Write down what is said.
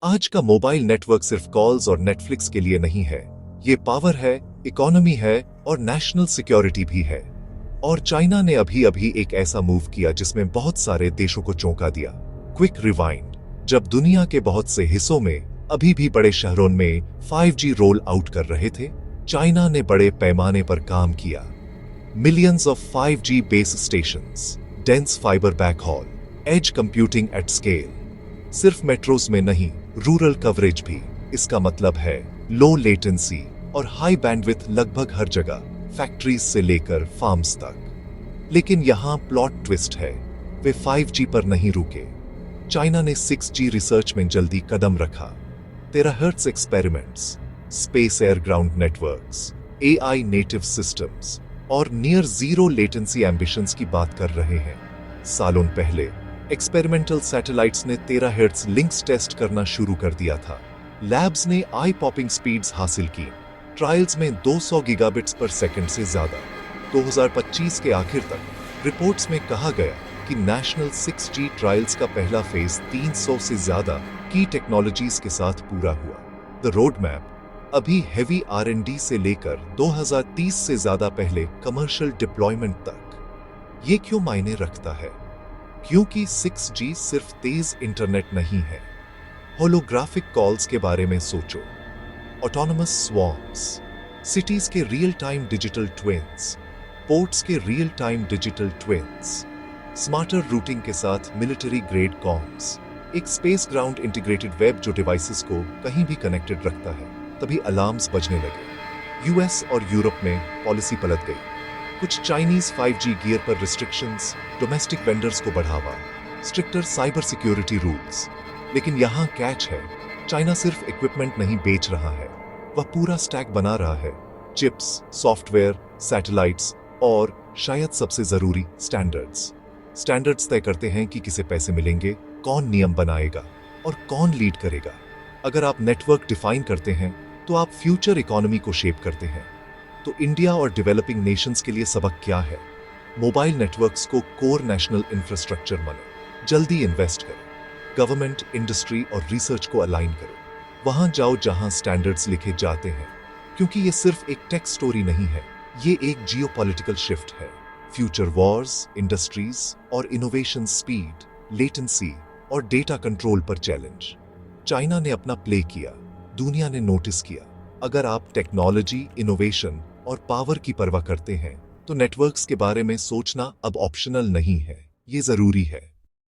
आज का mobile network सिर्फ कॉल्स और नेटफ्लिक्स के लिए नहीं है। ये पावर है, इकोनॉमी है और नेशनल सिक्योरिटी भी है। और चाइना ने अभी अभी एक ऐसा मूव किया जिसमें बहुत सारे देशों को चौंका दिया। Quick rewind. जब दुनिया के बहुत से हिस्सों में अभी भी बड़े शहरों में 5G रोल आउट कर रहे थे, चाइना ने बड़े पैमाने पर काम किया। Millions of 5G base stations, dense fibre backhaul, edge computing at scale. सिर्फ मेट्रोस में नहीं, रूरल कवरेज भी। इसका मतलब है लो लेटेंसी और हाई बैंडविड्थ लगभग हर जगह, फैक्ट्रीज से लेकर फार्म्स तक। लेकिन यहां प्लॉट ट्विस्ट है, वे 5G पर नहीं रुके। चाइना ने 6G रिसर्च में जल्दी कदम रखा। Terahertz experiments, space air ground networks, AI native systems और नियर जीरो लेटेंसी एम्बिशंस की बात कर रहे हैं। सालों पहले एक्सपेरिमेंटल सैटेलाइट्स ने टेराहर्ट्ज लिंक्स टेस्ट करना शुरू कर दिया था। लैब्स ने आई पॉपिंग स्पीड्स हासिल की, ट्रायल्स में 200 गीगाबिट्स पर सेकंड से ज्यादा। 2025 के आखिर तक रिपोर्ट्स में कहा गया कि नेशनल 6G ट्रायल्स का पहला फेज 300 से ज्यादा की टेक्नोलॉजीज के साथ पूरा हुआ। द रोड मैप अभी हेवी R&D से लेकर 2030 से ज्यादा पहले कमर्शियल डिप्लॉयमेंट तक। ये क्यों मायने रखता है? क्योंकि 6G सिर्फ तेज इंटरनेट नहीं है। होलोग्राफिक कॉल्स के बारे में सोचो, ऑटोनोमस स्वॉर्म्स, सिटीज के real time digital twins, ports के real time digital twins, smarter routing के साथ मिलिट्री ग्रेड कॉम्स, एक स्पेस ग्राउंड इंटीग्रेटेड वेब जो डिवाइसेस को कहीं भी कनेक्टेड रखता है। तभी अलार्म्स बजने लगे। यूएस और यूरोप में पॉलिसी पलट गई। कुछ चाइनीज 5G गियर पर रिस्ट्रिक्शंस, डोमेस्टिक वेंडर्स को बढ़ावा, स्ट्रिक्टर साइबर सिक्योरिटी रूल्स। लेकिन यहां कैच है, चाइना सिर्फ इक्विपमेंट नहीं बेच रहा है, वह पूरा स्टैक बना रहा है। चिप्स, सॉफ्टवेयर, सैटेलाइट्स और शायद सबसे जरूरी स्टैंडर्ड्स। स्टैंडर्ड्स तय करते हैं कि किसे पैसे मिलेंगे, कौन नियम बनाएगा और कौन लीड करेगा। अगर आप नेटवर्क डिफाइन करते हैं तो आप फ्यूचर इकोनॉमी को शेप करते हैं। तो इंडिया और डेवलपिंग नेशंस के लिए सबक क्या है? मोबाइल नेटवर्क्स को कोर नेशनल इंफ्रास्ट्रक्चर मानो। जल्दी इन्वेस्ट करो, गवर्नमेंट, इंडस्ट्री और रिसर्च को अलाइन करो। वहां जाओ जहां स्टैंडर्ड्स लिखे जाते हैं, क्योंकि ये सिर्फ एक टेक स्टोरी नहीं है, ये एक जियोपॉलिटिकल शिफ्ट है। फ्यूचर वॉर्स, इंडस्ट्रीज और इनोवेशन स्पीड, लेटेंसी और डेटा कंट्रोल पर चैलेंज। चाइना ने अपना प्ले किया, दुनिया ने नोटिस किया। अगर आप टेक्नोलॉजी, इनोवेशन और पावर की परवाह करते हैं तो नेटवर्क्स के बारे में सोचना अब ऑप्शनल नहीं है, ये जरूरी है।